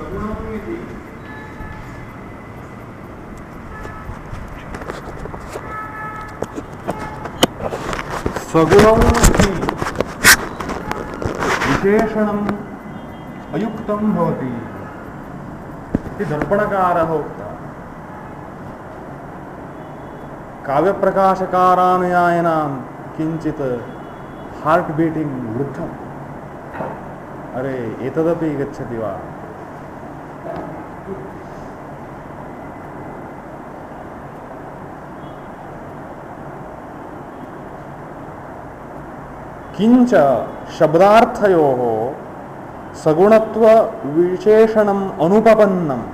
सगुणम् इति सगुणम् इति विशेषणम् अयुक्तं भवति इति दर्पणकारः उक्तः। काव्यप्रकाशकारानुयायिनां किञ्चित् हार्ट बीटिंग वृद्धम्। अरे एतदपि गच्छति वा? किंच शब्दार्थयोः सगुणत्व विशेषणम् अनुपपन्नम्।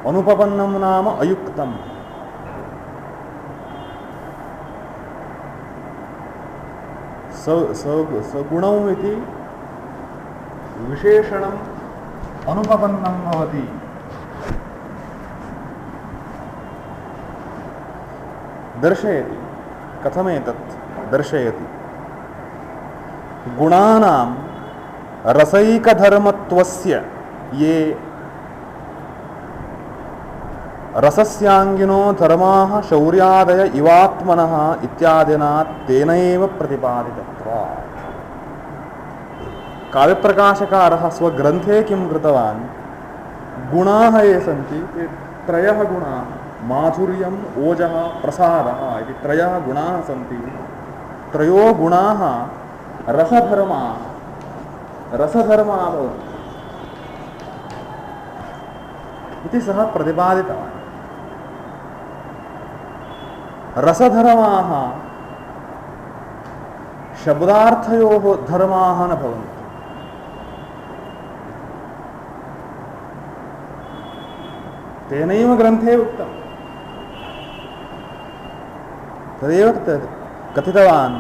अनुपपन्नं नाम अयुक्तम्। सगुणम् इति विशेषणम् अनुपपन्नं भवति। दर्शयति। कथमेतत् दर्शयति? गुणानां रसैकधर्मत्वस्य ये रसस्यांगिनो धर्माः शौर्यादय इवात्मनः इत्यादिना तेनैव प्रतिपादितत्वात्। काव्यप्रकाशकारः स्वग्रन्थे किं कृतवान्? गुणाः ये सन्ति ते त्रयः गुणाः, माधुर्यम्, ओजः, प्रसादः इति त्रयः गुणाः सन्ति। त्रयो गुणाः रसधर्मा भवन्ति इति सः प्रतिपादितवान्। रसधर्माः शब्दार्थयोः धर्माः न भवन्ति। तेनैव ग्रन्थे उक्तम्। तदेव कथितवान्,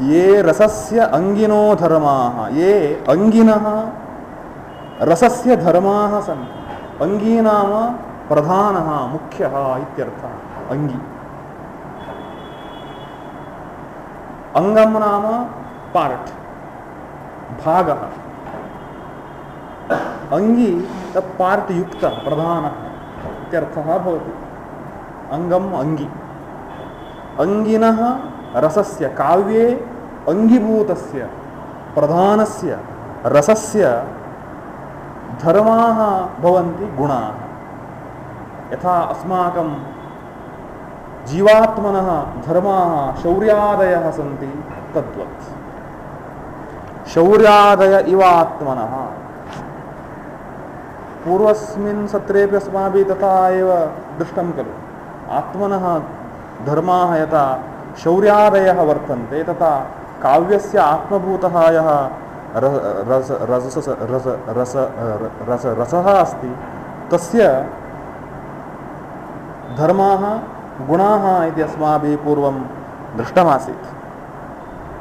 ये रसस्य अंगिनो धर्माः, ये अंगिनः रसस्य धर्माः सन्ति। अंगी नाम प्रधानः, मुख्यः इत्यर्थः। अंगी, अंगम नाम पार्ट, भागः। अंगी तत् पार्ट युक्तः, प्रधानः इत्यर्थः भवति। अंगम अंगी। अंगिनः रसस्य, काव्ये अंगीभूतस्य प्रधानस्य रसस्य धर्माः भवन्ति गुणाः। यथा अस्माकं जीवात्मनः धर्माः शौर्यादयः सन्ति तद्वत्। शौर्यादय इव आत्मनः। पूर्वस्मिन् सत्रेपि अस्माभिः तथा एव दृष्टं खलु। आत्मनः धर्माः यथा शौर्यादयः वर्तन्ते, तथा काव्यस्य आत्मभूतः यः रसः अस्ति, तस्य धर्माः गुणाः इति अस्माभिः पूर्वं दृष्टमासीत्।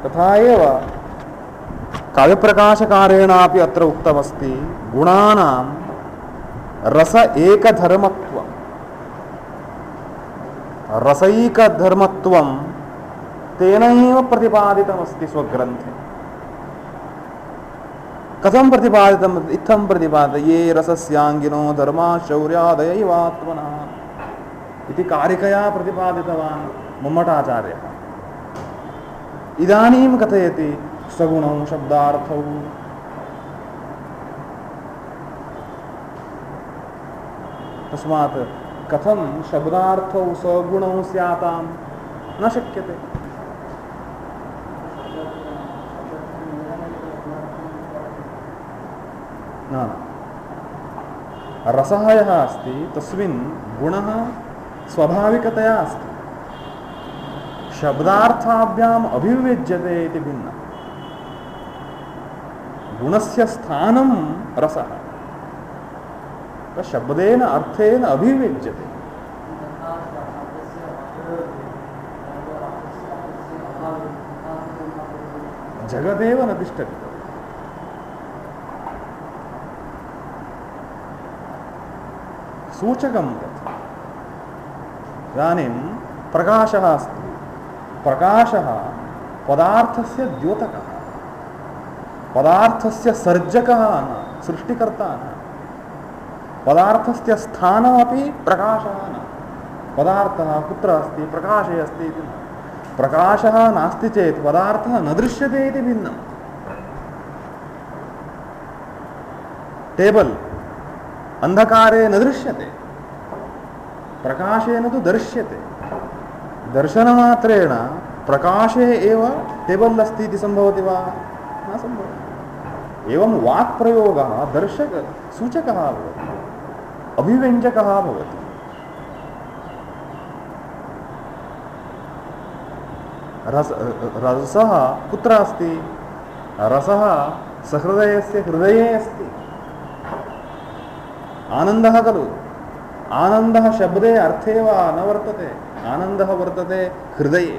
तथा एव काव्यप्रकाशकारेणापि अत्र उक्तमस्ति, गुणानां रस एकधर्मत्वं। रसैकधर्मत्वं तेनैव प्रतिपादितमस्ति स्वग्रन्थे। कथं प्रतिपादितम्? इत्थं प्रतिपादितं, ये रसस्यांगिनो धर्मा शौर्यादय इव आत्मनः इति कारिकया प्रतिपादितवान् मम्मटाचार्यः। इदानीं कथयति सगुणौ शब्दार्थौ। तस्मात् कथं शब्दार्थौ सगुणौ स्यातां? न शक्यते। न, रसः यः अस्ति तस्मिन् गुणः स्वाभाविकतया अस्ति। शब्दार्थाभ्याम् अभिव्यज्यते इति भिन्नम्। गुणस्य स्थानं रसः, शब्देन अर्थेन अभिव्यज्यते। जगदेव न तिष्ठति। सूचकं तत्। इदानीं प्रकाशः अस्ति। प्रकाशः पदार्थस्य द्योतकः, पदार्थस्य सर्जकः न। सृष्टिकर्ता न। पदार्थस्य स्थानमपि प्रकाशः न। पदार्थः कुत्र अस्ति, प्रकाशे अस्ति इति न। प्रकाशः नास्ति चेत् पदार्थः न दृश्यते इति भिन्नम्। टेबल अंधकारे न दृश्यते, प्रकाशेन तु दृश्यते। दर्शनमात्रेण प्रकाशे एव टेबल अस्ति इति सम्भवति वा? न सम्भवति। एवं वाक्प्रयोगः दर्शक सूचकः भवति, अभिव्यञ्जकः भवति। रसः कुत्र अस्ति? रसः सहृदयस्य हृदये अस्ति। आनन्दः खलु। आनन्दः शब्दे अर्थे वा न वर्तते, आनन्दः वर्तते हृदये।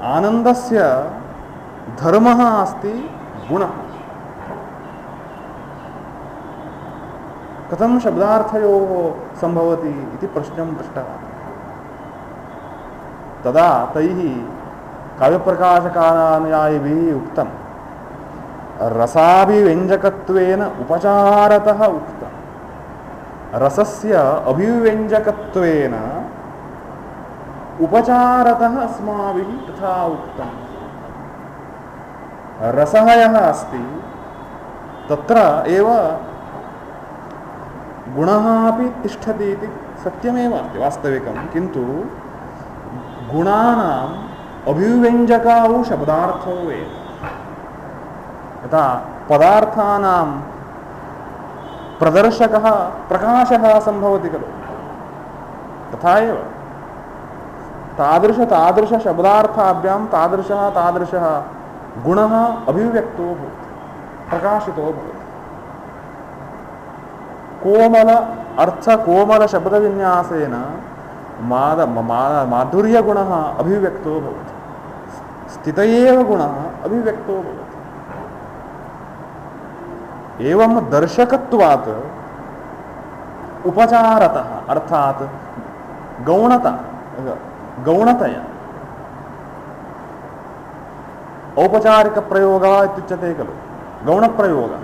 आनन्दस्य धर्मः अस्ति गुणः। कथं शब्दार्थयोः सम्भवति इति प्रश्नं पृष्टः। तदा तैः काव्यप्रकाशकानानुयायिभिः उक्तं रसाभिव्यञ्जकत्वेन उपचारतः उक्तं। रसस्य अभिव्यञ्जकत्वेन उपचारतः अस्माभिः तथा उक्तं। रसः यः अस्ति तत्र एव गुणः अपि तिष्ठति इति सत्यमेव अस्ति, वास्तविकं। किन्तु गुणानाम् अभिव्यञ्जकौ शब्दार्थौ एव। यथा पदार्थानां प्रदर्शकः प्रकाशः सम्भवति खलु, तथा एव तादृश शब्दार्थाभ्यां तादृशः गुणः अभिव्यक्तो भवति, प्रकाशितो भवति। कोमल शब्दविन्यासेन माधुर्यगुणः अभिव्यक्तो भवति, स्थित एव गुणः अभिव्यक्तो भवति। एवं दर्शकत्वात् उपचारतः अर्थात गौणतया औपचारिकप्रयोगः इत्युच्यते खलु, गौणप्रयोगः।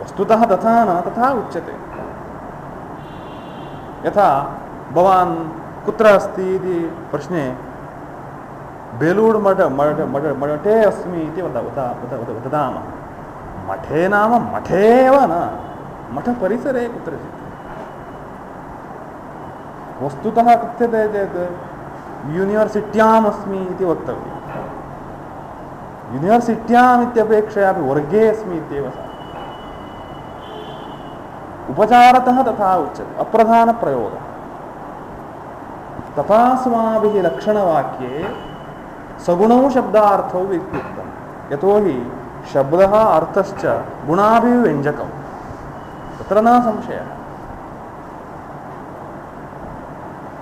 वस्तुतः तथा न, तथा उच्यते। यथा भवान् कुत्र अस्ति इति प्रश्ने बेलूर मठे अस्मि इति वदामः। मठे नाम मठे एव न, मठपरिसरे कुत्रचित्। वस्तुतः कथ्यते चेत् यूनिवर्सिट्याम् अस्मि इति वक्तव्यम्। यूनिवर्सिट्याम् इत्यपेक्षया अपि वर्गे अस्मि इत्येव सा। उपचारतः तथा उच्यते, अप्रधानप्रयोगः। तथा अस्माभिः लक्षणवाक्ये सगुणौ शब्दार्थौ इत्युक्तं। यतोहि शब्दः अर्थश्च गुणाभिव्यञ्जकौ, तत्र न संशयः।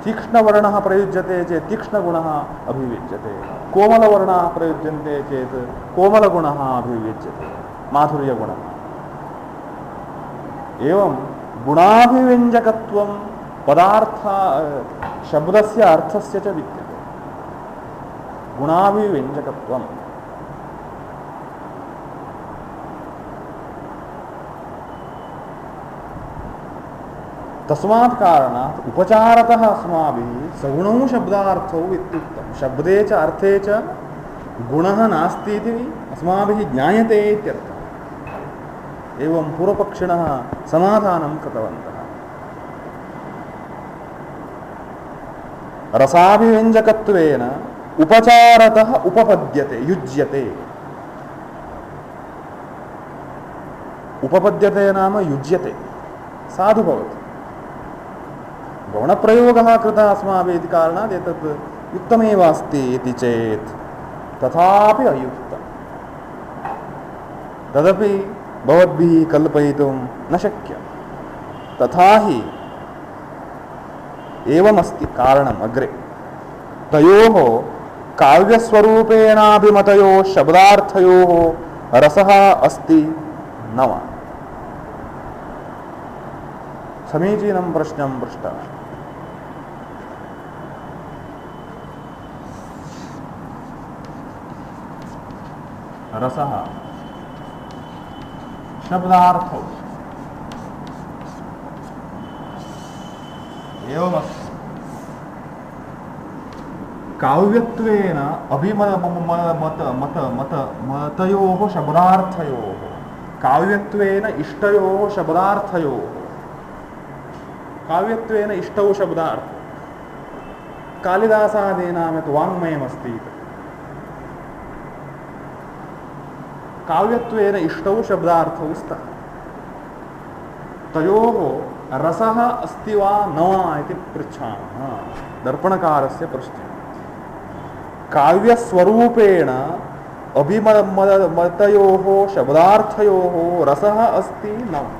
तीक्ष्णवर्णः प्रयुज्यते चेत् तीक्ष्णगुणः अभिव्यज्यते, कोमलवर्णाः प्रयुज्यन्ते चेत् कोमलगुणः अभिव्यज्यते, माधुर्यगुणः। एवं गुणाभिव्यञ्जकत्वं पदार्थ शब्दस्य अर्थस्य च विद्यते। गुणाभिव्यञ्जकत्वम्। तस्मात् कारणात् उपचारतः अस्माभिः सगुणौ शब्दार्थौ इत्युक्तं। शब्दे च अर्थे च गुणः नास्ति इति अस्माभिः ज्ञायते इत्यर्थः। एवं पूर्वपक्षिणः समाधानं कृतवन्तः। रसाभिव्यञ्जकत्वेन उपचारतः उपपद्यते, युज्यते। उपपद्यते नाम युज्यते, साधु भवति। गौणप्रयोगः कृतः अस्माभिः इति कारणात् एतत् युक्तमेव अस्ति इति चेत् तथापि अयुक्तं। तदपि भवद्भिः कल्पयितुं न शक्यं। तथा हि एवमस्ति कारणम् अग्रे। तयोः काव्यस्वरूपेणाभिमतयोः शब्दार्थयोः रसः अस्ति न वा? समीचीनं प्रश्नं पृष्टः। रसः शब्दार्थौ एवमस्ति। काव्यत्वेन मतयोः शब्दार्थयोः, काव्यत्वेन इष्टयोः शब्दार्थयोः, काव्यत्वेन इष्टौ शब्दार्थ कालिदासादीनां यत् वाङ्मयमस्ति काव्यत्वेन इष्टौ शब्दार्थौ स्तः, तयोः रसः अस्ति वा न वा इति पृच्छामः। दर्पणकारस्य प्रश्नः। काव्यस्वरूपेण अभिमतयोः शब्दार्थयोः रसः अस्ति न वा?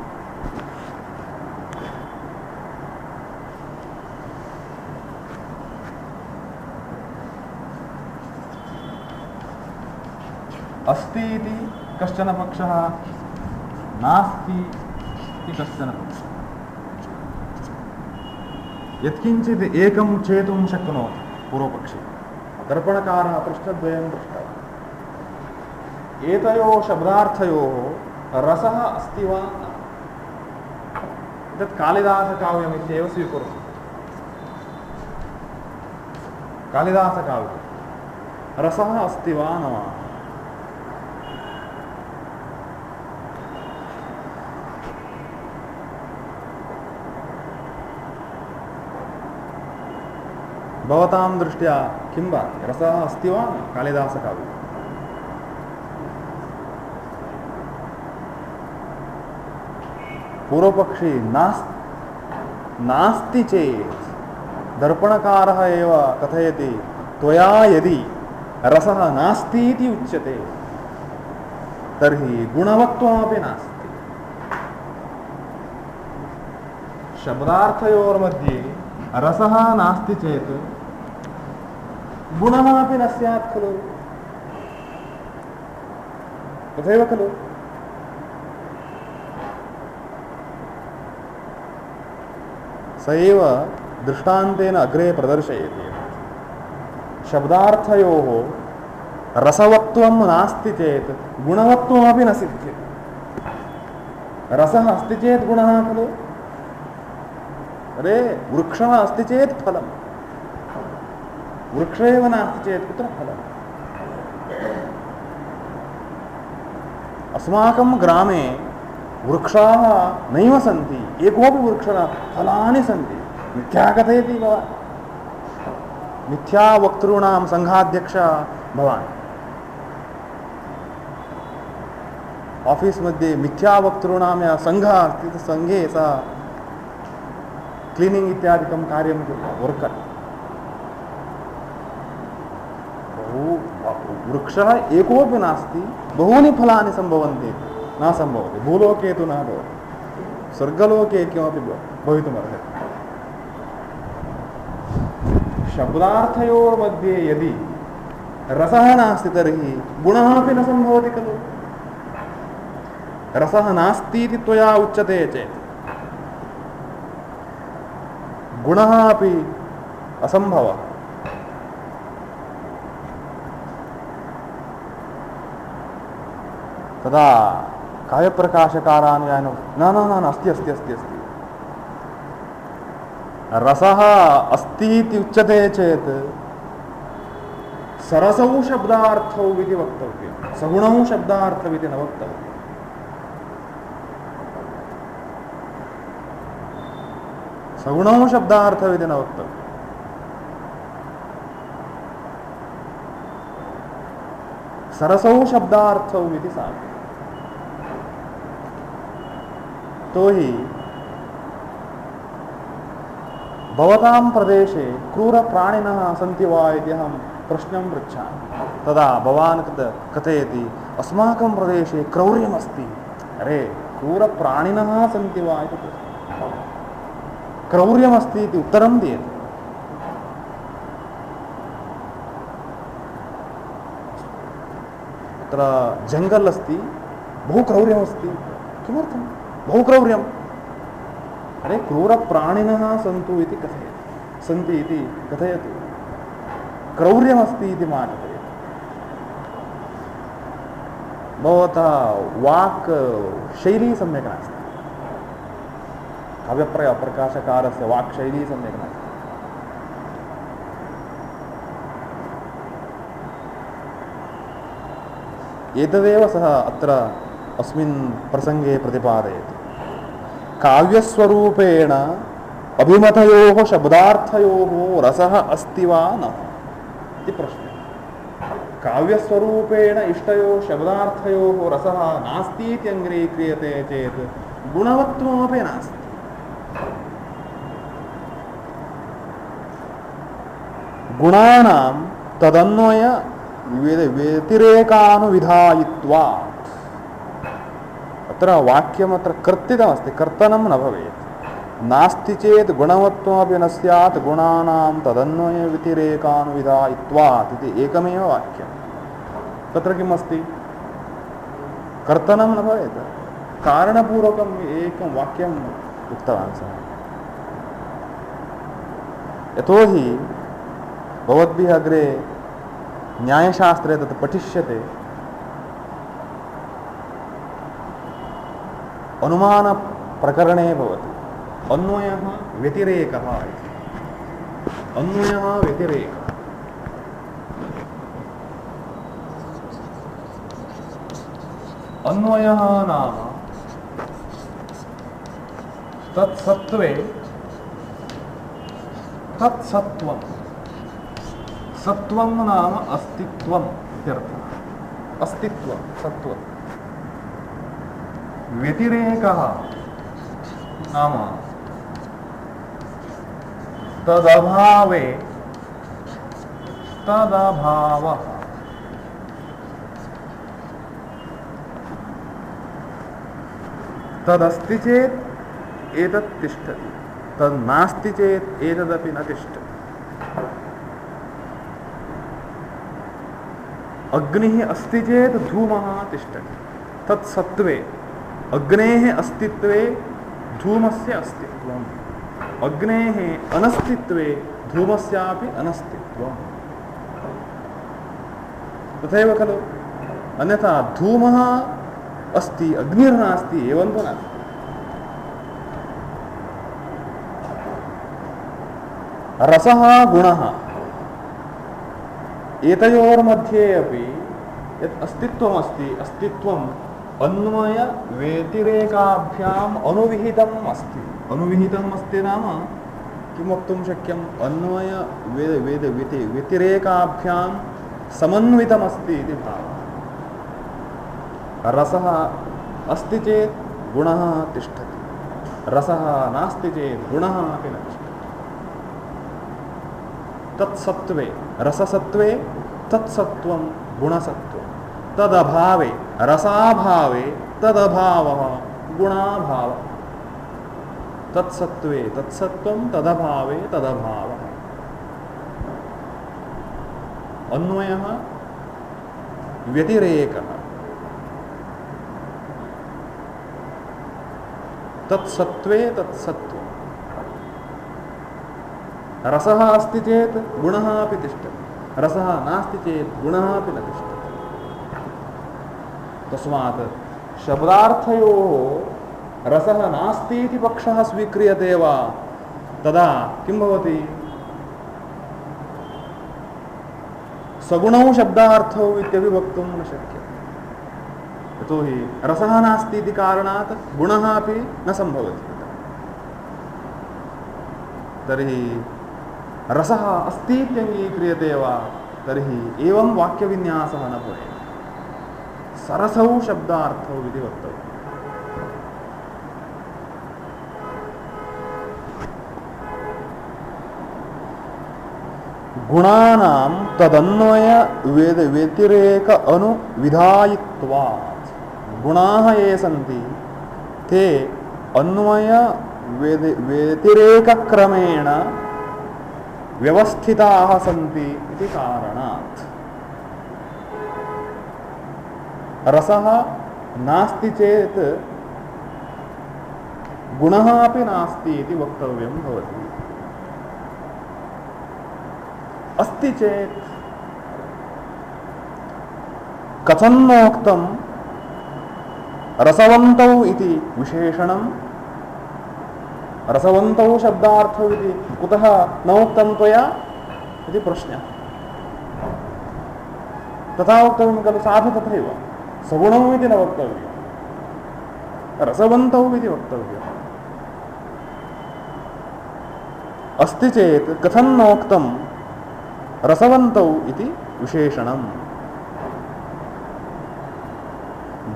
अस्ति इति कश्चन पक्षः, नास्ति इति कश्चन पक्षः। यत्किञ्चित् एकं चेतुं शक्नोति पूर्वपक्षी। दर्पणकारः प्रश्नद्वयं पृष्टवान्, एतयोः शब्दार्थयोः रसः अस्ति वा न? तत् कालिदासकाव्यमित्येव स्वीकुर्मः। कालिदासकाव्ये रसः अस्ति वा न वा? भवतां दृष्ट्या किं भाति? रसः अस्ति वा न कालिदासकाव्ये? पूर्वपक्षी नास्ति चेत् दर्पणकारः एव कथयति, त्वया यदि रसः नास्ति इति उच्यते तर्हि गुणवत्वमपि नास्ति। शब्दार्थयोर्मध्ये रसः नास्ति चेत् गुणः अपि न स्यात् खलु? तथैव खलु? स एव दृष्टान्तेन अग्रे प्रदर्शयति। शब्दार्थयोः रसवत्वं नास्ति चेत् गुणवत्वमपि न सिद्ध्यति। रसः अस्ति चेत् गुणः खलु? अरे वृक्षः अस्ति चेत् फलं, वृक्ष एव नास्ति चेत् कुत्र फलम्? अस्माकं ग्रामे वृक्षाः नैव सन्ति, एकोपि वृक्षः फलानि सन्ति। मिथ्या कथयति भवान्? मिथ्यावक्तॄणां सङ्घाध्यक्षः भवान्। आफीस् मध्ये मिथ्यावक्तॄणां यः सङ्घः अस्ति सङ्घे सः क्लीनिंग इत्यादिकं कार्यं वर्कर्। वृक्षः एकोपि नास्ति, बहूनि फलानि सम्भवन्ति, न सम्भवति। भूलोके तु न भवति, स्वर्गलोके किमपि भवितुमर्हति। शब्दार्थयोर्मध्ये यदि रसः नास्ति तर्हि गुणः अपि न सम्भवति खलु? रसः नास्ति इति त्वया उच्यते चेत् गुणः अपि असम्भवः। तदा काव्यप्रकाशकारानुयायिन न न न अस्ति अस्ति अस्ति अस्ति रसः अस्ति इति उच्यते चेत् सरसौ शब्दार्थौ इति वक्तव्यं, सगुणौ शब्दार्थौ इति न वक्तव्यम्। सगुणौ शब्दार्थौ इति न वक्तव्यम्। सरसौ शब्दार्थौ इति साधु। तो हि भवतां प्रदेशे क्रूरप्राणिनः सन्ति वा इति अहं प्रश्नं पृच्छामि। तदा भवान् कथयति अस्माकं प्रदेशे क्रौर्यमस्ति। अरे क्रूरप्राणिनः सन्ति वा इति क्रौर्यमस्ति इति उत्तरं दीयते। अत्र जङ्गल् अस्ति, बहु क्रौर्यमस्ति। किमर्थं बहु क्रौर्यम्? अरे क्रूरप्राणिनः सन्तु इति कथयति, सन्ति इति कथयतु, क्रौर्यमस्ति इति मा कथयति। भवतः वाक् शैली सम्यक् नास्ति, काव्यप्रकाशकारस्य वाक् शैली सम्यक् नास्ति। एतदेव सः अत्र अस्मिन् प्रसङ्गे प्रतिपादयति। काव्यस्वरूपेण अभिमतयोः शब्दार्थयोः रसः अस्ति वा न इति प्रश्नः। काव्यस्वरूपेण इष्टयोः शब्दार्थयोः रसः नास्ति इति अङ्गीक्रियते चेत् गुणवत्वमपि नास्ति। गुणानां तदन्वय व्यतिरेकानुविधायित्वात्। अत्र वाक्यम् अत्र कर्तितमस्ति, कर्तनं न भवेत्। नास्ति चेत् गुणवत्वमपि न स्यात्, गुणानां तदन्वय व्यतिरेकानुविधायित्वात् इति एकमेव वाक्यं। तत्र किम् अस्ति? कर्तनं न भवेत्, कारणपूर्वकम् एकं वाक्यम् उक्तवान् सः। यतोहि भवद्भिः अग्रे न्यायशास्त्रे तत् पठिष्यते। अनुमानप्रकरणे भवति अन्वयः व्यतिरेकः इति। अन्वयः व्यतिरेकः। अन्वयः नाम तत्सत्त्वे तत्सत्त्वम्। सत्त्वं नाम अस्तित्वम् इत्यर्थः। अस्तित्वं सत्त्वं। व्यतिरेकः नाम तदभावे तदभावः। तदस्ति चेत् एतत् तिष्ठति, तन्नास्ति चेत् एतदपि न तिष्ठति। अग्निः अस्ति चेत् धूमः तिष्ठति। तत्सत्त्वे अग्नेः अस्तित्वे धूमस्य अस्तित्वम्, अग्नेः अनस्तित्वे धूमस्यापि अनस्तित्वम्। तथैव खलु? अन्यथा धूमः अस्ति अग्निर्नास्ति एवं तु नास्ति। रसः गुणः एतयोर्मध्ये अपि यत् अस्तित्वमस्ति, अस्तित्वम् अन्वय व्यतिरेकाभ्याम् अनुविहितम् अस्ति। अनुविहितम् अस्ति नाम किं वक्तुं शक्यम्? अन्वय व्यतिरेकाभ्यां समन्वितमस्ति इति भावः। रसः अस्ति चेत् गुणः तिष्ठति, रसः नास्ति चेत् गुणः अपि न तिष्ठति। तत्सत्त्वे रससत्त्वे तत्सत्त्वं गुणसत्त्वं, तदभावे रसाभावे तदभावः गुणाभावः। तत्सत्त्वे तत्सत्त्वं तदभावे तदभावः। अन्वयः व्यतिरेकः। तत्सत्त्वे तत्सत्त्वं। रसः अस्ति चेत् गुणः अपि तिष्ठति, रसः नास्ति चेत् गुणः अपि न तिष्ठति। तस्मात् शब्दार्थयोः रसः नास्ति इति पक्षः स्वीक्रियते वा, तदा किं भवति? सगुणौ शब्दार्थौ इत्यपि वक्तुं न शक्यते। यतोहि रसः नास्ति इति कारणात् गुणः अपि न सम्भवति। तर्हि रसः अस्ति इत्यङ्गीक्रियते वा, तर्हि एवं वाक्यविन्यासः न भवेत्। सरसौ शब्दार्थौ इति वक्तव्यम्। गुणानां तदन्वय व्यतिरेक अनुविधायित्वात्। गुणाः ये सन्ति ते अन्वय व्यतिरेकक्रमेण व्यवस्थिताः सन्ति इति कारणात्। रसः नास्ति चेत् गुणः अपि नास्ति इति वक्तव्यं भवति। अस्ति चेत् कथं नोक्तं रसवन्तौ इति विशेषणं रसवन्तौ शब्दार्थौ इति कुतः न उक्तं त्वया इति प्रश्नः। तथा वक्तव्यं खलु साधु तथैव सगुणौ इति न वक्तव्यं रसवन्तौ इति वक्तव्यम्। अस्ति चेत् कथं नोक्तं रसवन्तौ इति विशेषणम्।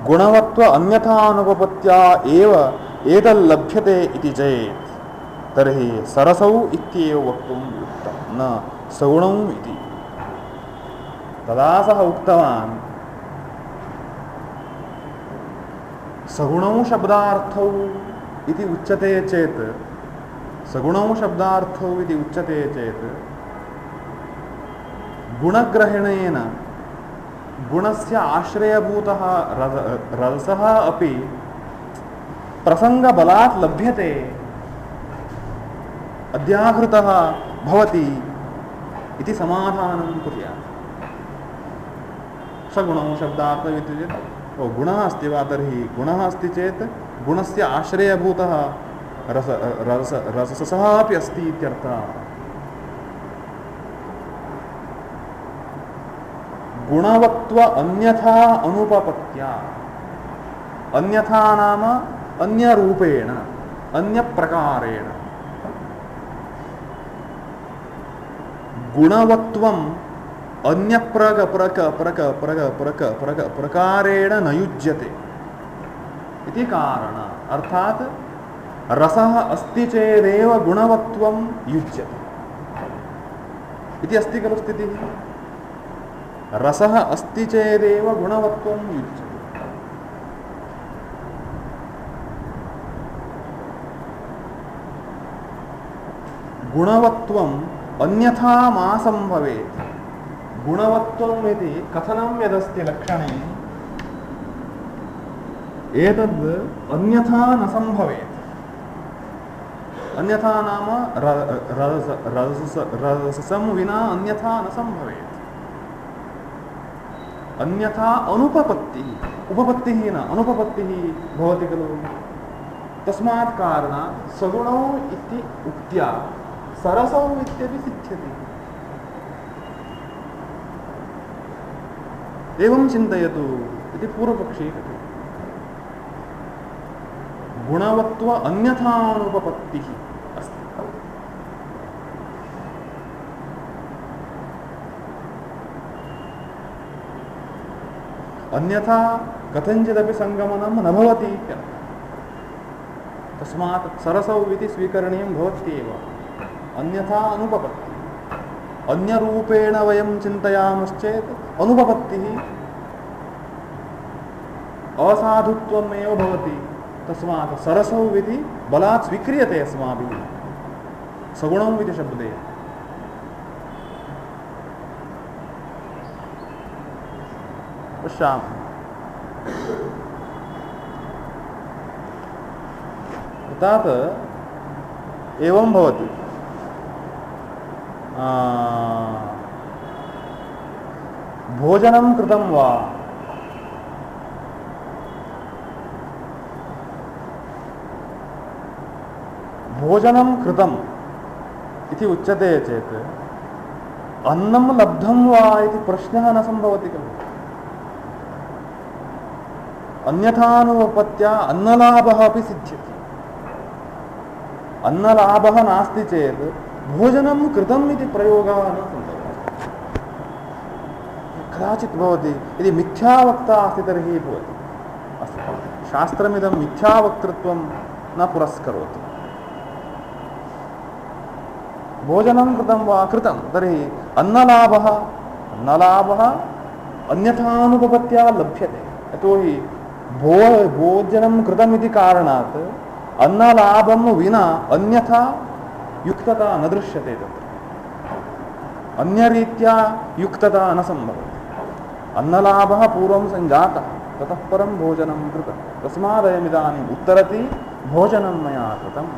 गुणवत्व अन्यथानुपपत्या एव एतल्लभ्यते इति चेत् तर्हि सरसौ इत्येव वक्तुं युक्तं न सगुणौ इति। तदा सः उक्तवान् सगुणौ शब्दार्थौ इति उच्यते चेत् सगुणौ शब्दार्थौ इति उच्यते चेत् गुणग्रहणेन गुणस्य आश्रयभूतः रसः अपि प्रसंगबलात् लभ्यते अध्याहृतः भवति इति समाधानं कुर्यात्। सगुणौ शब्दार्थौ इति चेत् गुणः अस्ति वा तर्हि गुणः अस्ति चेत् गुणस्य आश्रयभूतः रसः अपि अस्ति इत्यर्थः। गुणवत्व अन्यथा अनुपपत्या अन्यथा नाम अन्यरूपेण अन्यप्रकारेण गुणवत्वम् प्रकारेण न युज्यते इति कारणात्। अर्थात् रसः अस्ति चेदेव गुणवत्वं युज्यते इति अस्ति खलु स्थितिः। रसः अस्ति चेदेव गुणवत्वं युज्यते। गुणवत्वम् अन्यथा मा संभवेत्। गुणवत्वम् इति कथनं यदस्ति लक्षणे एतद् अन्यथा न संभवेत्। अन्यथा नाम रसं विना अन्यथा न संभवेत्। अन्यथा अनुपपत्तिः उपपत्तिः न अनुपपत्तिः भवति खलु। तस्मात् कारणात् सगुणौ इति उक्त्या सरसौ इत्यपि सिद्ध्यति। एवं चिन्तयतु इति पूर्वपक्षी कथयति। गुणवत्व अन्यथानुपपत्तिः अस्ति। अन्यथा कथञ्चिदपि संगमनं न भवति इत्यर्थः। तस्मात् सरसौ इति स्वीकरणीयं भवत्येव। अन्यथा अनुपपत्तिः। अन्यरूपेण वयं चिन्तयामश्चेत् अनुपपत्तिः असाधुत्वमेव भवति। तस्मात् सरसौ इति बलात् स्वीक्रियते अस्माभिः सगुणौ इति शब्दे। पश्यामः। अर्थात् एवं भवति। भोजनं कृतं वा भोजनं कृतम् इति उच्यते चेत् अन्नं लब्धं वा इति प्रश्नः न सम्भवति खलु। अन्यथानुपपत्या अन्नलाभः अपि सिद्ध्यति। अन्नलाभः नास्ति चेत् भोजनं कृतम् इति प्रयोगः न सम्भवति। कदाचित् भवति यदि मिथ्यावक्ता अस्ति तर्हि भवति। शास्त्रमिदं मिथ्यावक्तृत्वं न पुरस्करोति। भोजनं कृतं वा कृतं तर्हि अन्नलाभः अन्यथानुपपत्या लभ्यते। यतोहि भोजनं कृतमिति कारणात् अन्नलाभं विना अन्यथा युक्तता न दृश्यते। तत्र अन्यरीत्या युक्तता न सम्भवति। अन्नलाभः पूर्वं सञ्जातः ततः परं भोजनं कृतं। तस्मादयमिदानीम् उत्तरति भोजनं मया कृतम्।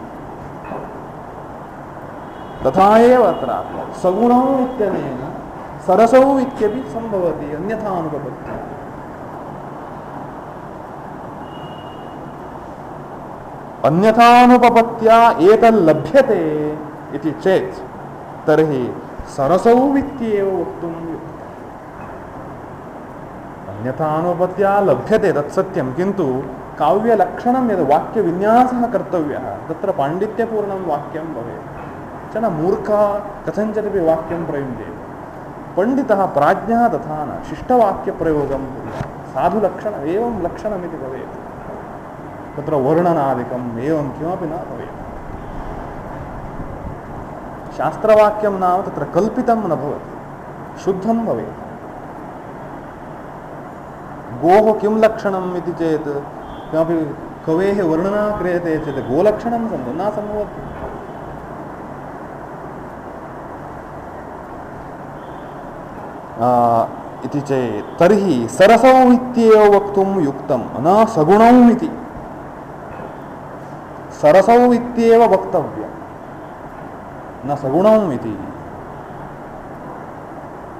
तथा एव अत्र सगुणौ इत्यनेन सरसौ इत्यपि सम्भवति अन्यथा अनुपपत्तिः। अन्यथानुपपत्या एतल्लभ्यते इति चेत् तर्हि सरसौ वित्त्येव वक्तुं युक्तम्। अन्यथानुपपत्या लभ्यते तत्सत्यं, किन्तु काव्यलक्षणं यद् वाक्यविन्यासः कर्तव्यः तत्र पाण्डित्यपूर्णं वाक्यं भवेत्। कश्चन मूर्खः कथञ्चिदपि वाक्यं प्रयुञ्जेत्, पंडितः प्राज्ञः तथा न, शिष्टवाक्यप्रयोगं कुर्यात्, साधुलक्षणम् एवं लक्षणमिति भवेत्। तत्र वर्णनादिकम् एवं किमपि न भवेत्। शास्त्रवाक्यं नाम तत्र कल्पितं न भवति, शुद्धं भवेत्। गोः किं लक्षणम् इति चेत् किमपि कवेः वर्णना क्रियते चेत् गोलक्षणं न सम्भवति। इति चेत् तर्हि सरसौ इत्येव वक्तुं युक्तं, न सगुणौ इति। सरसौ इत्येव वक्तव्यं, न सगुणौ इति।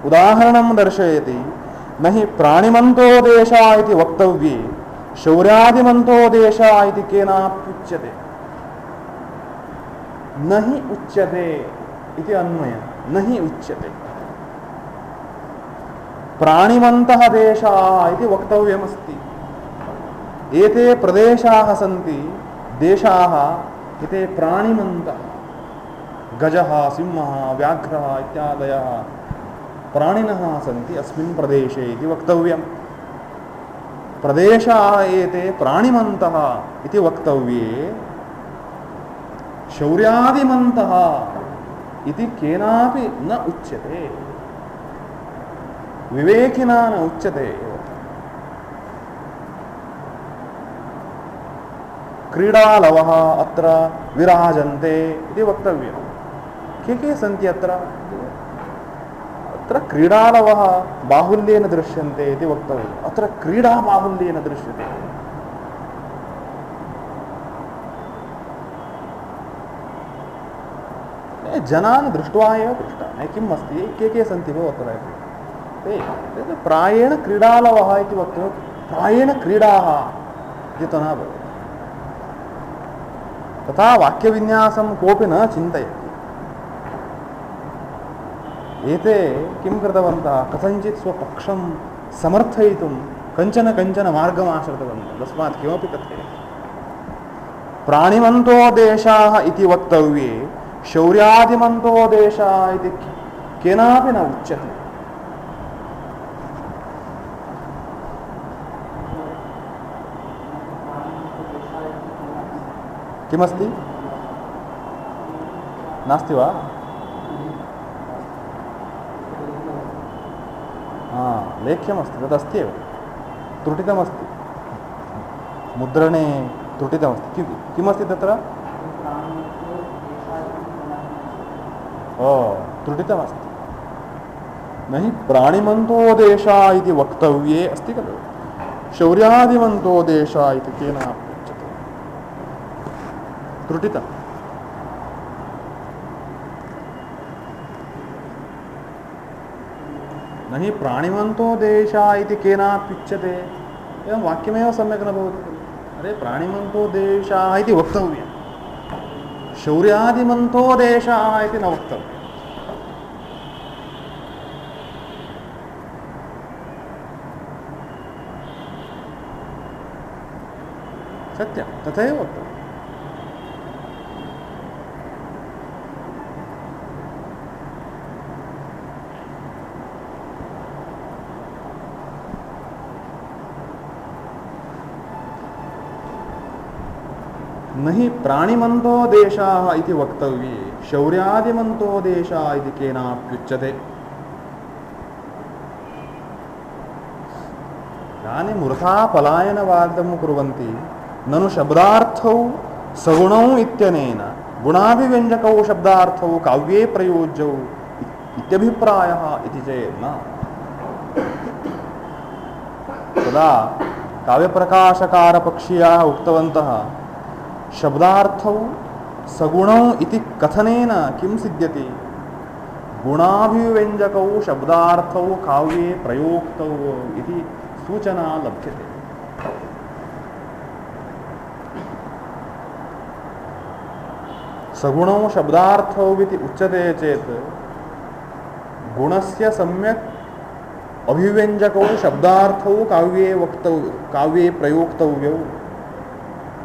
उदाहरणं दर्शयति, न हि प्राणिमन्तोदेशा इति वक्तव्ये शौर्यादिमन्तोदेशा इति केनाप्युच्यते। न हि उच्यते इति अन्वयः, न हि उच्यते। प्राणिमन्तः देशाः इति वक्तव्यमस्ति। एते प्रदेशाः सन्ति, देशाः एते प्राणिमन्तः। गजः, सिंहः, व्याघ्रः इत्यादयः प्राणिनः सन्ति अस्मिन् प्रदेशे इति वक्तव्यम्। प्रदेशाः एते प्राणिमन्तः इति वक्तव्ये शौर्यादिमन्तः इति केनापि न उच्यते, विवेकिना न उच्यते। क्रीडालवः अत्र विराजन्ते इति वक्तव्यम्। के सन्ति अत्र क्रीडालवः बाहुल्येन दृश्यन्ते इति वक्तव्यम्। अत्र क्रीडा बाहुल्येन दृश्यते। जनान् दृष्ट्वा एव पृष्टामि किम् अस्ति, के सन्ति भो अत्र इति। प्रायेण क्रीडालवः इति वक्तुं, प्रायेण क्रीडाः इति न भवति। तथा वाक्यविन्यासं कोऽपि न चिन्तयति। एते किं कृतवन्तः, कथञ्चित् स्वपक्षं समर्थयितुं कञ्चन मार्गमाश्रितवन्तः। तस्मात् किमपि कथयति। प्राणिमन्तो देशाः इति वक्तव्ये शौर्यादिमन्तो देशाः इति केनापि न उच्यते। किमस्ति, नास्ति वा? लेख्यमस्ति, तदस्त्येव, त्रुटितमस्ति, मुद्रणे त्रुटितमस्ति। किमस्ति तत्र? त्रुटितमस्ति। न हि प्राणिमन्तो देशा इति वक्तव्ये अस्ति खलु, शौर्यादिमन्तो देशा इति केनापि उच्यते, त्रुटितम्। न हि प्राणिमन्तो देशा इति केनाप्युच्यते, एवं वाक्यमेव सम्यक् न भवति खलु। अरे प्राणिमन्तो देशाः इति वक्तव्यं, शौर्यादिमन्तो देशाः इति न वक्तव्यम्। सत्यं, तथैव वक्तव्यम्। न हि प्राणिमन्तो देशाः इति वक्तव्ये शौर्यादिमन्तो देशाः इति केनाप्युच्यते। इदानीं वृथा पलायनवादं कुर्वन्ति। ननु शब्दार्थौ सगुणौ इत्यनेन गुणाभिव्यञ्जकौ शब्दार्थौ काव्ये प्रयोज्यौ इत्यभिप्रायः इति चेत् न। तदा काव्यप्रकाशकारपक्षीयाः उक्तवन्तः शब्दार्थौ सगुणौ इति कथनेन किं सिद्ध्यति, गुणाभिव्यञ्जकौ शब्दार्थौ काव्ये प्रयोक्तौ इति सूचना लभ्यते। सगुणौ शब्दार्थौ इति उच्यते चेत् गुणस्य सम्यक् अभिव्यञ्जकौ शब्दार्थौ काव्ये प्रयोक्तव्यौ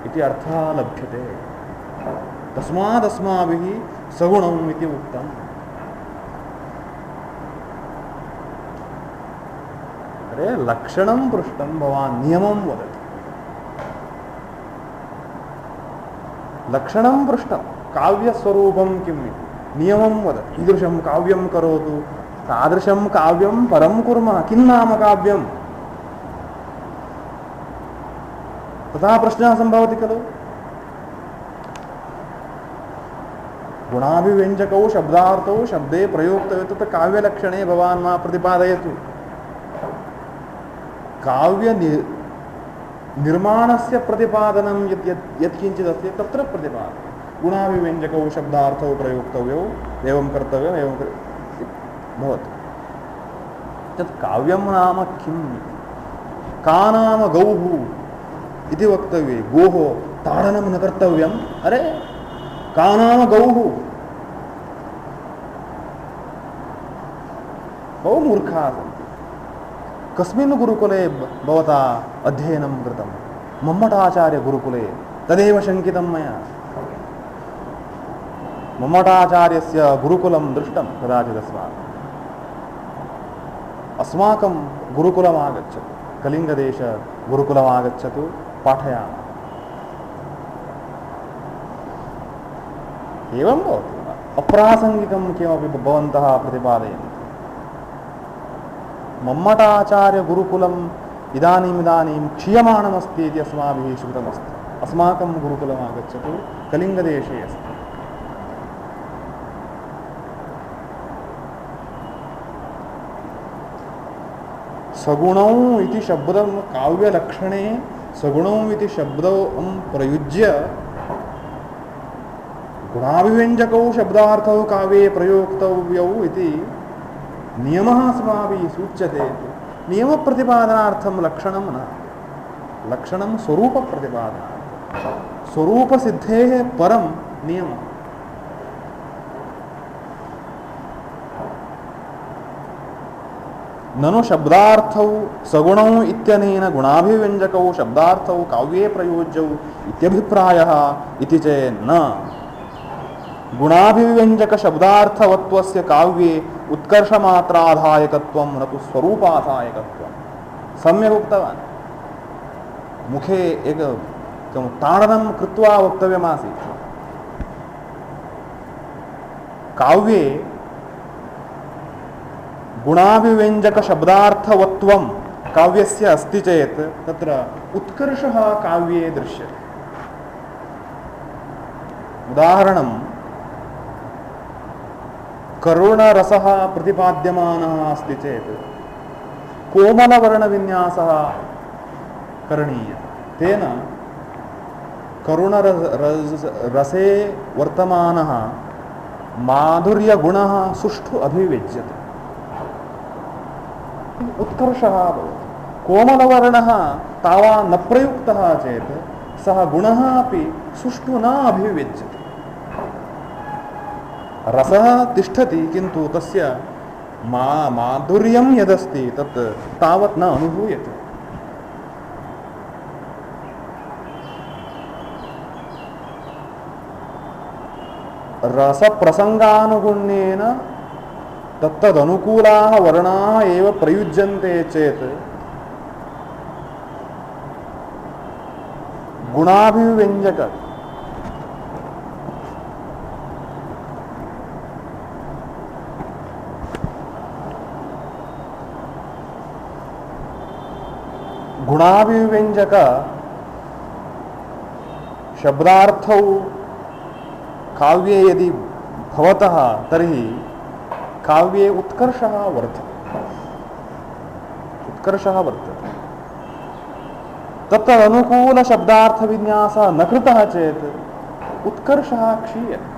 इति अर्थः लभ्यते। तस्मादस्माभिः सगुणम् इति उक्तम्। अरे लक्षणं पृष्टं भवान् नियमं वदति। लक्षणं पृष्टं काव्यस्वरूपं किम् इति नियमं वदति। ईदृशं काव्यं करोतु, तादृशं काव्यं परं कुर्मः। किं नाम काव्यं? तथा प्रश्नः सम्भवति खलु। गुणाभिव्यञ्जकौ शब्दार्थौ शब्दे प्रयोक्तव्यौ तत्र काव्यलक्षणे भवान् मा प्रतिपादयतु। काव्य निर्माणस्य प्रतिपादनं यत्किञ्चिदस्ति तत्र प्रतिपादनं। गुणाभिव्यञ्जकौ शब्दार्थौ प्रयोक्तव्यौ, एवं कर्तव्यम्, एवं भवति। तत् काव्यं नाम किम्? का नाम गौः इति वक्तव्ये गोः ताडनं न कर्तव्यम्। अरे का नाम गौः? बहु मूर्खाः सन्ति। कस्मिन् गुरुकुले भवता अध्ययनं कृतं? मम्मटाचार्य गुरुकुले। तदेव शङ्कितं मया। मम्मटाचार्यस्य गुरुकुलं दृष्टं कदाचिदस्माकम्। अस्माकं गुरुकुलमागच्छतु, कलिङ्गदेश गुरुकुलमागच्छतु, पाठयामः। एवं भवति। अप्रासङ्गिकं किमपि भवन्तः प्रतिपादयन्ति। मम्मटाचार्य गुरुकुलम् इदानीं क्षीयमाणमस्ति इति अस्माभिः श्रुतमस्ति। अस्माकं गुरुकुलम् आगच्छतु, कलिङ्गदेशे अस्ति। सगुणौ इति शब्दं काव्यलक्षणे सगुणौ इति शब्दं प्रयुज्य गुणाभिव्यञ्जकौ शब्दार्थौ काव्ये प्रयोक्तव्यौ इति नियमः अस्माभिः सूच्यते। नियमप्रतिपादनार्थं लक्षणं न, लक्षणं स्वरूपप्रतिपादनार्थं। स्वरूपसिद्धेः परं नियमः। ननु शब्दार्थौ सगुणौ इत्यनेन गुणाभिव्यञ्जकौ शब्दार्थौ काव्ये प्रयोज्यौ इत्यभिप्रायः इति चेन्न गुणाभिव्यञ्जक शब्दार्थवत्वस्य काव्ये उत्कर्षमात्राधायकत्वं न तु स्वरूपाधायकत्वं। सम्यक् उक्तवान्। मुखे एक ताडनं कृत्वा वक्तव्यमासीत्। काव्ये गुणाभिव्यञ्जक शब्दार्थवत्वं काव्यस्य अस्ति चेत् तत्र उत्कर्षः काव्ये दृश्यते। उदाहरणं करुणरसः प्रतिपाद्यमानः अस्ति चेत् कोमलवर्णविन्यासः करणीयः। तेन करुणरसे वर्तमानः माधुर्यगुणः सुष्ठु अभिव्यज्यते, उत्कर्षः भवति। कोमलवर्णः तावान् न प्रयुक्तः चेत् सः गुणः अपि सुष्ठु न अभिव्यज्यते। रसः तिष्ठति किन्तु तस्य माधुर्यं यदस्ति तत् तावत् न अनुभूयते। रसप्रसङ्गानुगुण्येन तत्तदनुकूलाः वर्णाः एव प्रयुज्यन्ते चेत् गुणाभिव्यञ्जक गुणाभिव्यञ्जक शब्दार्थौ काव्ये यदि भवतः तर्हि काव्ये उत्कर्षः वर्तते। तत्तदनुकूलशब्दार्थविन्यासः न कृतः चेत् उत्कर्षः क्षीयते।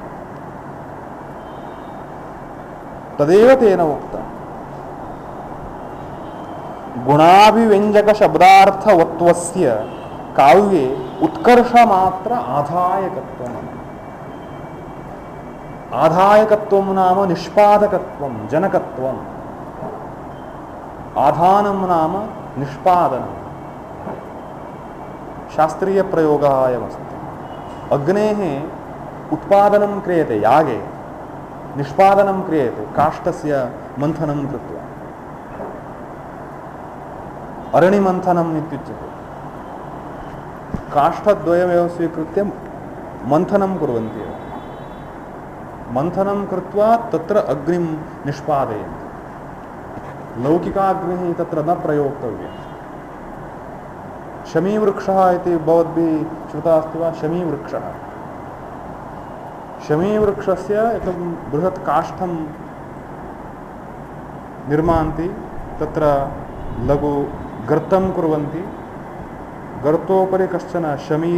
तदेव तेन उक्तम्। गुणाभिव्यञ्जकशब्दार्थवत्वस्य काव्ये उत्कर्षमात्र आधायकत्वम्। आधायकत्वं नाम निष्पादकत्वं जनकत्वम् आधानं नाम निष्पादनं शास्त्रीय प्रयोगः अयमस्ति अग्नेः उत्पादनं क्रियते यागे निष्पादनं क्रियते काष्ठस्य मन्थनं कृत्वा अरणिमन्थनम् इत्युच्यते काष्ठद्वयमेव स्वीकृत्य मन्थनं कुर्वन्ति एव मन्थनं कृत्वा तत्र अग्निं निष्पादयन्ति लौकिकाग्निः तत्र न प्रयोक्तव्यः शमीवृक्षः इति भवद्भिः श्रुता अस्ति वा शमीवृक्षः शमीवृक्षस्य एकं बृहत् काष्ठं निर्मान्ति तत्र लघु गर्तं कुर्वन्ति गर्तोपरि कश्चन शमी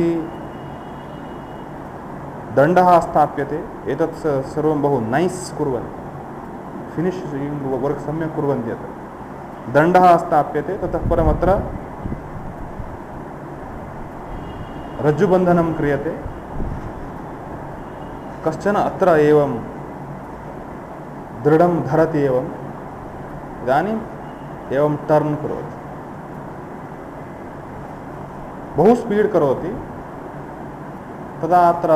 दण्डः स्थाप्यते एतत् सर्वं बहु नैस् कुर्वन्ति फिनिशिङ्ग् वर्क् सम्यक् कुर्वन्ति अत्र दण्डः स्थाप्यते ततः परमत्र रज्जुबन्धनं क्रियते कश्चन अत्र एवं दृढं धरति एवम् इदानीम् एवं टर्न् करोति बहु स्पीड् करोति तदा अत्र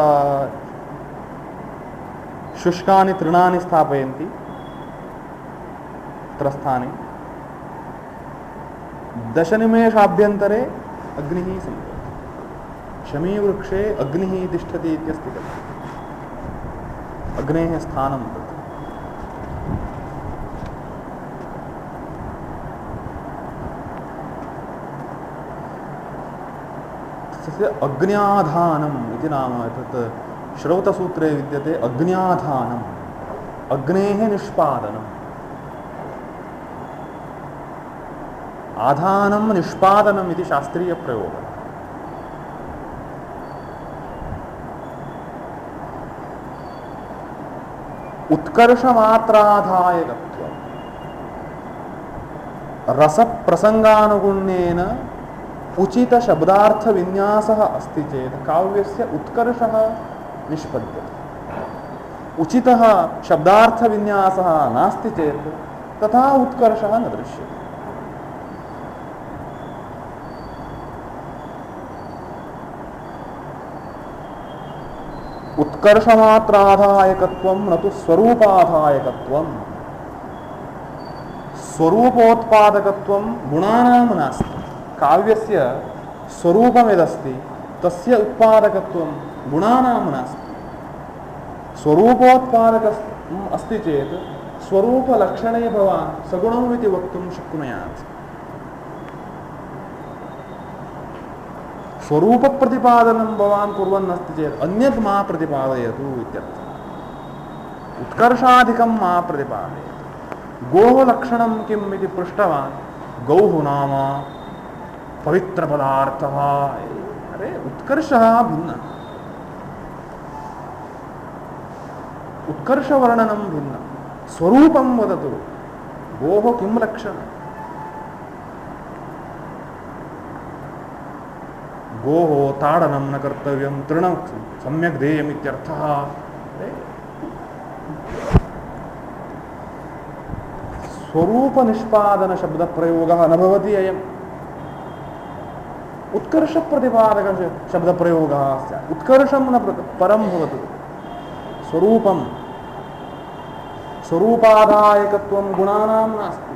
शुष्कानि तृणानि स्थापयन्ति अत्र स्थाने 10 निमेषाभ्यन्तरे अग्निः सम्भवति शमीवृक्षे अग्निः तिष्ठति इत्यस्ति खलु अग्नेः स्थानं तत् तस्य अग्न्याधानम् इति नाम तत् श्रौतसूत्रे विद्यते अग्न्याधानम् अग्नेः निष्पादनम् आधानं निष्पादनम् इति शास्त्रीयप्रयोगः उत्कर्षमात्राधायकत्वं रसप्रसंगानुगुण्येन उचित शब्दार्थ विन्यासः अस्ति चेत् काव्यस्य उत्कर्षः निष्पद्यते उचितः शब्दार्थ विन्यासः नास्ति चेत् तथा उत्कर्षः न दृश्यते उत्कर्षमात्राधायकत्वं न तु स्वरूपाधायकत्वं स्वरूपोत्पादकत्वं गुणानां नास्ति काव्यस्य स्वरूपमिदस्ति तस्य उत्पादकत्वं गुणानां नास्ति स्वरूपोत्पादकम् अस्ति चेत् स्वरूपलक्षणे भवान् सगुणम् इति वक्तुं शक्नुयात् स्वरूप प्रतिपादनं भवान् कुर्वन् अस्ति चेत् अन्यत् मा प्रतिपादयतु इत्यर्थः उत्कर्षाधिकं मा प्रतिपादयतु गोः लक्षणं किम् इति पृष्टवान् गौः नाम पवित्रपदार्थः अरे उत्कर्षः भिन्नः उत्कर्षवर्णनं भिन्नं स्वरूपं वदतु गोः किं लक्षणम् गोः ताडनं न कर्तव्यं तृणं सम्यक् देयम् इत्यर्थः स्वरूपनिष्पादनशब्दप्रयोगः न भवति अयम् उत्कर्षप्रतिपादकशब्दप्रयोगः स्यात् उत्कर्षं न परं भवतु स्वरूपं स्वरूपाधायकत्वं गुणानां नास्ति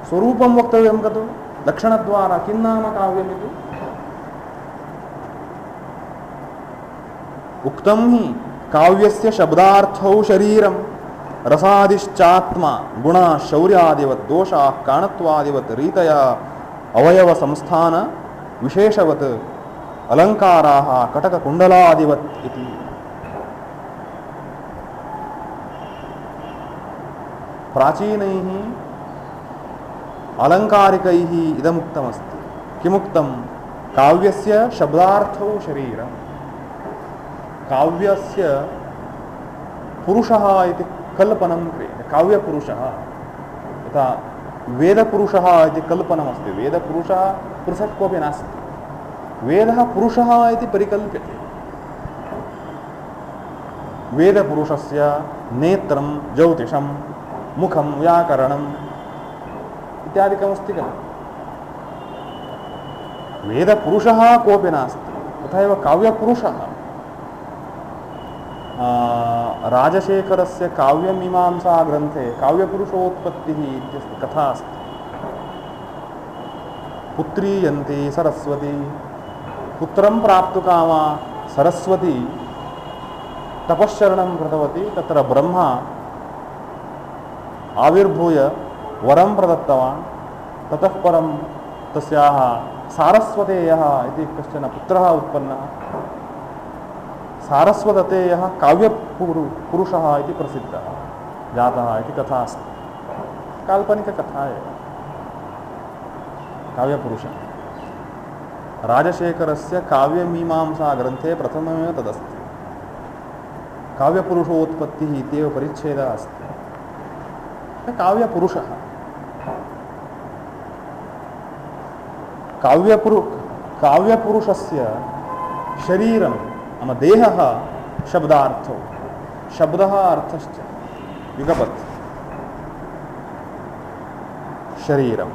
स्वरूपं वक्तव्यं खलु लक्षणद्वारा किं नाम काव्यमिति उक्तं हि काव्यस्य शब्दार्थौ शरीरं रसादिश्चात्मा गुणा शौर्यादिवत् दोषाः काणत्वादिवत् रीतया अवयव संस्थान विशेषवत् अलङ्काराः कटककुण्डलादिवत् इति प्राचीनैः अलङ्कारिकैः इदमुक्तमस्ति किमुक्तं काव्यस्य शब्दार्थौ शरीरं काव्यस्य पुरुषः इति कल्पनं क्रियते काव्यपुरुषः यथा वेदपुरुषः इति कल्पनमस्ति वेदपुरुषः पृथक् कोऽपि नास्ति वेदः पुरुषः इति परिकल्प्यते वेदपुरुषस्य नेत्रं ज्योतिषं मुखं व्याकरणम् इत्यादिकमस्ति खलु। वेदपुरुषः कोऽपि नास्ति, तथा एव काव्यपुरुषः। राजशेखरस्य काव्यमीमांसाग्रन्थे काव्यपुरुषोत्पत्तिः इत्यस्य कथा अस्ति। पुत्री यन्ति सरस्वती, पुत्रं प्राप्तुकामा सरस्वती तपश्चरणं कृतवती, तत्र ब्रह्मा आविर्भूय वरं प्रदत्तवान्। ततः परं तस्याः सारस्वतेयः इति कश्चन पुत्रः उत्पन्नः। सारस्वतेयः काव्यपुरुषः इति प्रसिद्धः जातः इति कथा अस्ति। काल्पनिककथा एव काव्यपुरुषः। राजशेखरस्य काव्यमीमांसाग्रन्थे प्रथममेव तदस्ति। काव्यपुरुषोत्पत्तिः इत्येव परिच्छेदः अस्ति। काव्यपुरुषः काव्यपुरुषस्य शरीरं नाम देहः शब्दार्थो, शब्दः अर्थश्च युगपत्। शरीरं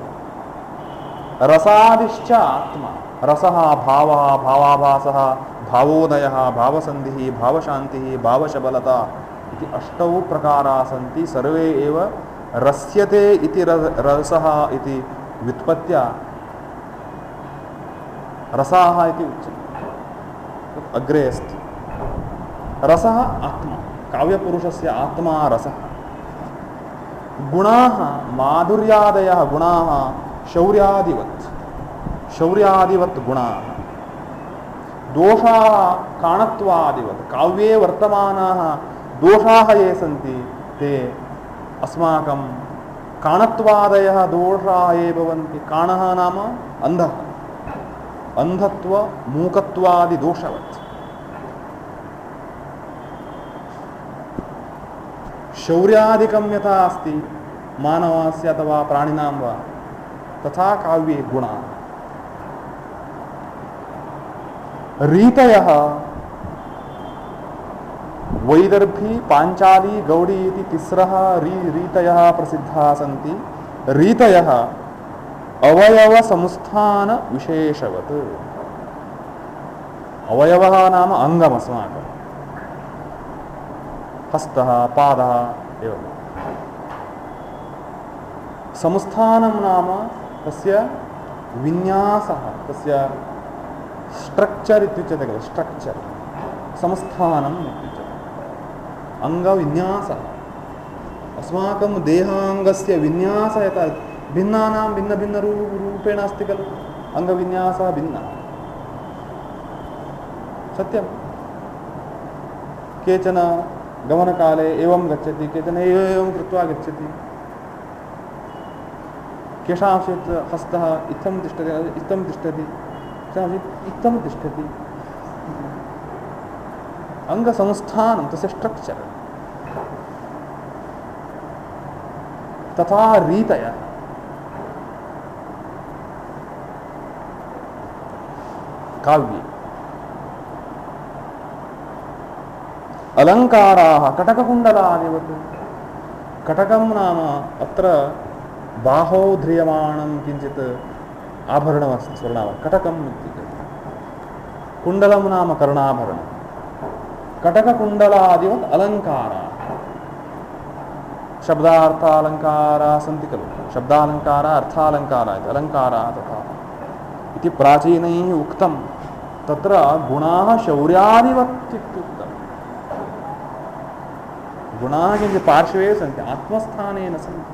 रसादिश्च आत्मा, रसः भावः भावाभासः भावोदयः भावसन्धिः भावशान्तिः भावशबलता इति 8 प्रकाराः सन्ति। सर्वे एव रस्यते इति रसः इति व्युत्पत्त्या रसाः इति उच्यते, अग्रे अस्ति। रसः आत्मा, काव्यपुरुषस्य आत्मा रसः। गुणाः माधुर्यादयः गुणाः शौर्यादिवत् गुणाः। दोषाः काणत्वादिवत्, काव्ये वर्तमानाः दोषाः ये सन्ति ते अस्माकं काणत्वादयः दोषाः ये भवन्ति। काणः नाम अन्धः, अंधत्व मूकत्वादि दोषवत्। शौर्यादिकं यथा अस्ति मानवस्य अथवा प्राणिनां वा, तथा काव्ये गुणाः। रीतयः वैदर्भी पाञ्चाली गौडी इति तिस्रः रीतयः प्रसिद्धाः सन्ति। रीतयः अवयव संस्थान विशेषवत्। अवयवः नाम अंगम् अस्माकं, हस्तः पादः एवं। संस्थानं नाम तस्य विन्यासः, तस्य स्ट्रक्चर् इत्युच्यते खलु। स्ट्रक्चर् संस्थानम् इत्युच्यते, अङ्गविन्यासः। अस्माकं देहाङ्गस्य विन्यासः यथा भिन्नानां भिन्नभिन्नरूपेण अस्ति खलु। अङ्गविन्यासः भिन्नः, सत्यं। केचन गमनकाले एवं गच्छति, केचन एवं कृत्वा गच्छति। केषांचित् हस्तः इत्थं तिष्ठति, इत्थं तिष्ठति, केषांचित् इत्थं तिष्ठति। अङ्गसंस्थानं तस्य स्ट्रक्चर्। तथा रीतयः। काव्ये अलङ्काराः कटककुण्डलादिवत्। कटकं नाम अत्र बाहौ ध्रियमाणं किञ्चित् आभरणमस्ति, स्वर्णाभरणं कटकम् इत्युक्ते। कुण्डलं नाम कर्णाभरणं। कटककुण्डलादिवत् अलङ्काराः। शब्दार्थालङ्काराः सन्ति खलु। शब्दालङ्काराः अर्थालङ्काराः इति अलङ्काराः तथा इति प्राचीनैः उक्तं। तत्र गुणाः शौर्यादिवत् इत्युक्तम्। गुणाः किञ्चित् पार्श्वे सन्ति, आत्मस्थाने न सन्ति।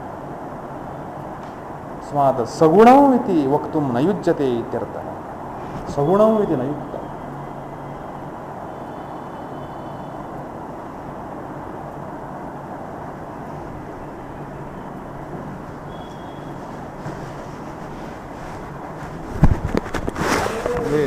तस्मात् सगुणौ इति वक्तुं न युज्यते इत्यर्थः। सगुणौ इति न युक्तम्। ये